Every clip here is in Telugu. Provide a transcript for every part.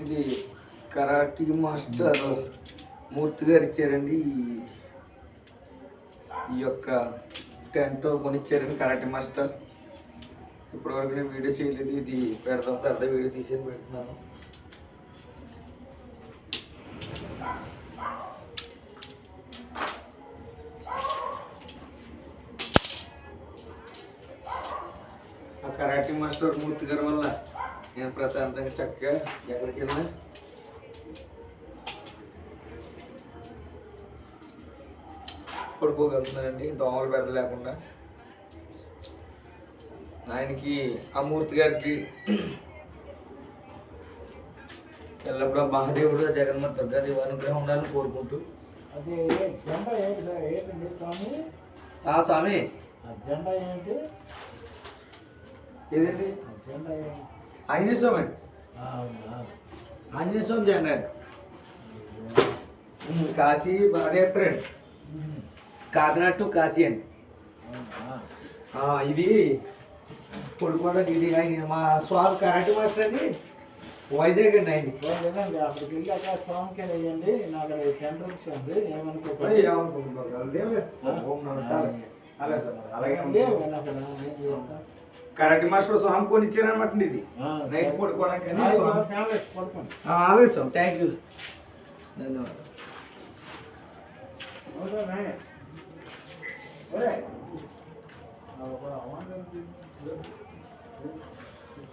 ఇది కరాటీ మాస్టర్ మూర్తి గారు ఇచ్చారండి. ఈ యొక్క టెంట్ కొనిచ్చారండి కరాటీ మాస్టర్. ఇప్పటివరకు నేను వీడియో చేయలేదు, ఇది పెడతాను సరదా వీడియో తీసేది పెడుతున్నాను. ఆ కరాటీ మాస్టర్ మూర్తి గారి వల్ల నేను ప్రశాంతంగా చక్కగా ఎక్కడికి వెళ్ళినా పడుకోగలుగుతున్నానండి, దోమలు బెడద లేకుండా. ఆయనకి ఆ మూర్తి గారికి ఎల్లప్పుడూ మహాదేవుడు జగన్మాత దుర్గాదేవి అనుగ్రహం ఉండాలని కోరుకుంటూ. అది జెండా ఏంటండి స్వామి? స్వామి జెండా ఏంటి? ఏదండి? జెండా ఆంజనేయ స్వామి అండి. ఆంజనేయ స్వామి జెండా అండి. కాశీ పాదయాత్ర అండి, కాకినాడ టు కాశీ అండి. ఇది కొడుకోవడం. ఇది ఆయన మా స్వామి కరాటే మాస్టర్ అండి, వైజాగ్ అండి. ఆయన అక్కడికి వెళ్ళాక స్వామికి వేయండి, నాకు 10 రూపీస్ ఉంది, ఏమనుకోండి. కరాటే మాస్టర్ స్వామి కొని ఇచ్చారనమాట. ఇది నైట్ పడుకోవడానికి. అలాగే స్వామి, థ్యాంక్ యూ, ధన్యవాదాలు.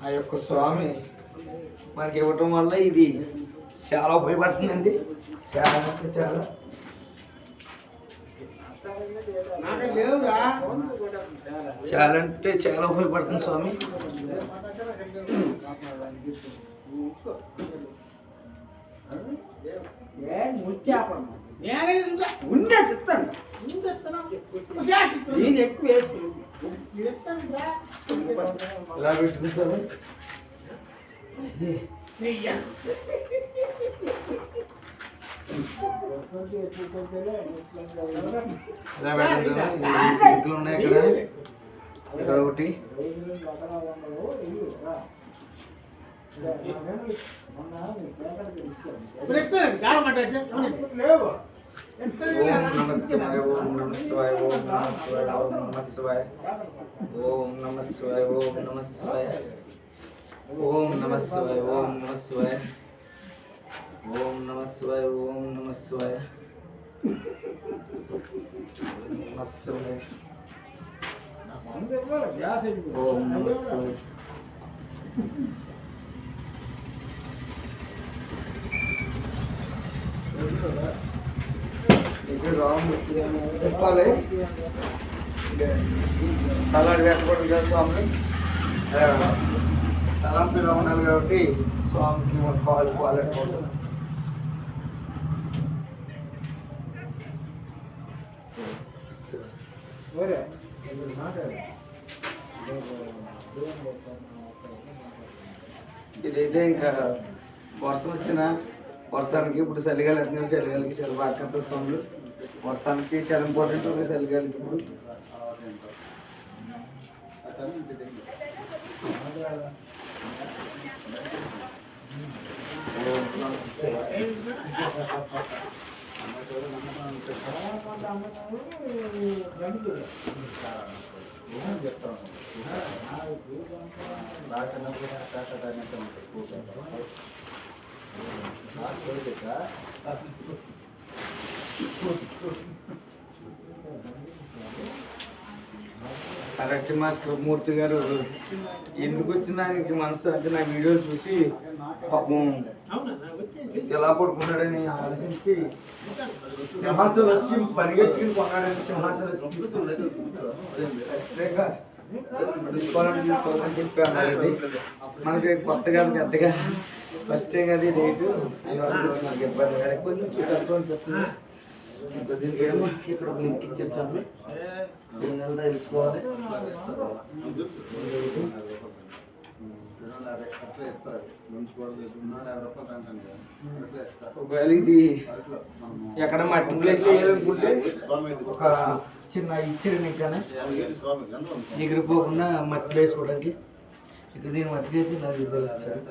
ఆ యొక్క స్వామి మనకి ఇవ్వటం వల్ల ఇది చాలా ఉపయోగపడుతుందండి. చాలా అంటే చాలా చాలా అంటే చాలా ఉపయోగపడుతుంది స్వామి. ఉండే చెప్తాను, నేను ఎక్కువ ఇలా పెట్టుకుంటాను. ఇలా పెట్టుకుంటాను. ఇంట్లో ఉన్నాయి కదా, ఇక్కడ ఒకటి. ఓం నమ శివాయ, ఓం నమ శివాయ, ఓం నమ శివాయ, ఓం నమ శివాయ, ఓం నమ శివాయ, ఓం నమ శివాయ, ఓం నమ శివాయ, ఓం నమ శివాయ, ఓం నమ శివాయ, ఓం నమ శివాయ, నమ శివాయ, ఓం నమ శివాయ. చెప్పాలి తలాడి వేసుకోవడం స్వామి తలంపిగా ఉండాలి కాబట్టి స్వామికి కాలు పాలెట్టుకోవడం. ఇదైతే ఇంకా వర్షం వచ్చిన వర్షానికి ఇప్పుడు చలిగాలి అవుతుంది. చలిగాలికి చలి బాగా స్వాములు. వర్షానికి చాలా ఇంపార్టెంట్, చలిగాలికి ఇప్పుడు కరాటే మాస్టర్ మూర్తి గారు ఎందుకు వచ్చిన ఆయనకి మనసు అంటే నా వీడియోలు చూసి పాపం ఎలా పడుకున్నాడని ఆలోచించి సింహాచలం వచ్చి పరిగెత్తుకుని కొన్నాడని సింహాచలం వచ్చి ఎక్స్ట్రాగా తీసుకోవాలని చెప్పి అన్నారండి. మనకి కొత్తగా పెద్దగా ఫస్ట్ టైం అది రేటు నాకు ఇబ్బంది కానీ కొంచెం ఖర్చు అని చెప్తుంది. దీనికి ఏమో ఇక్కడ లింక్ ఇచ్చేసాము, దీని తెలుసుకోవాలి. ఒకవేళ ఇది ఎక్కడ మట్టి ప్లేస్లో వేయాలనుకుంటే ఒక చిన్న ఇచ్చారు ఇంకా ఎగిరిపోకుండా మట్టి వేసుకోవడానికి ఇక్కడ దీని మట్టికి అయితే నాకు ఇద్దరు ఇచ్చారు.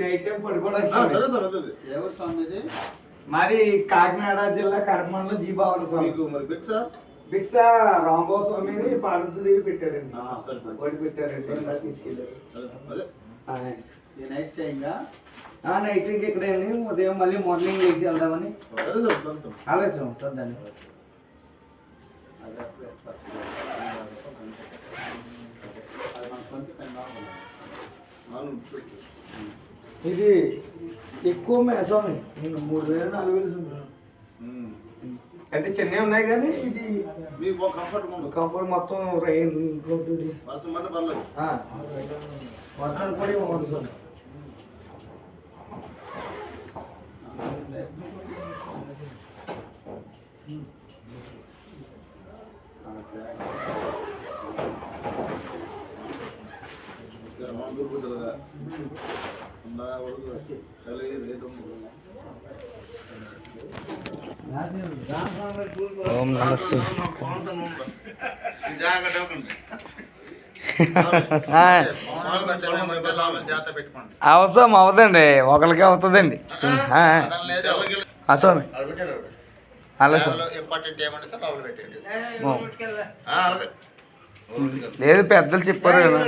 నైట్ టైం పడుకోవడానికి మరి కాకినాడ జిల్లా కర్మంలో జీబావళి స్వామి భిక్ష రాంబాబు స్వామిని పార్వతీదేవి పెట్టారండి. ఒకటి పెట్టారండి ఇలా తీసుకెళ్ళారు. నైట్ ఇక్కడ ఉదయం మళ్ళీ మార్నింగ్ లేచి వెళ్దామని ఆలోచన సార్ దాన్ని. ఇది ఎక్కువ స్వామి 3000 4000 అంటే చిన్నవి ఉన్నాయి కానీ ఇది కంఫర్ట్ మొత్తం రైన్ వర్షం పడి వర్షం ఓం నమస్తే. అవసరం అవుతుందండి, ఒకరికి అవుతుందండి. స్వామి అలా లేదు పెద్దలు చెప్పారు కదా.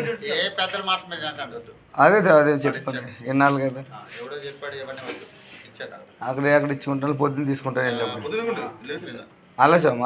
అదే అదే చెప్పారు ఎన్నాళ్ళు కదా. అక్కడ ఇచ్చుకుంటాను పొద్దున్న తీసుకుంటాను. ఆలస్యం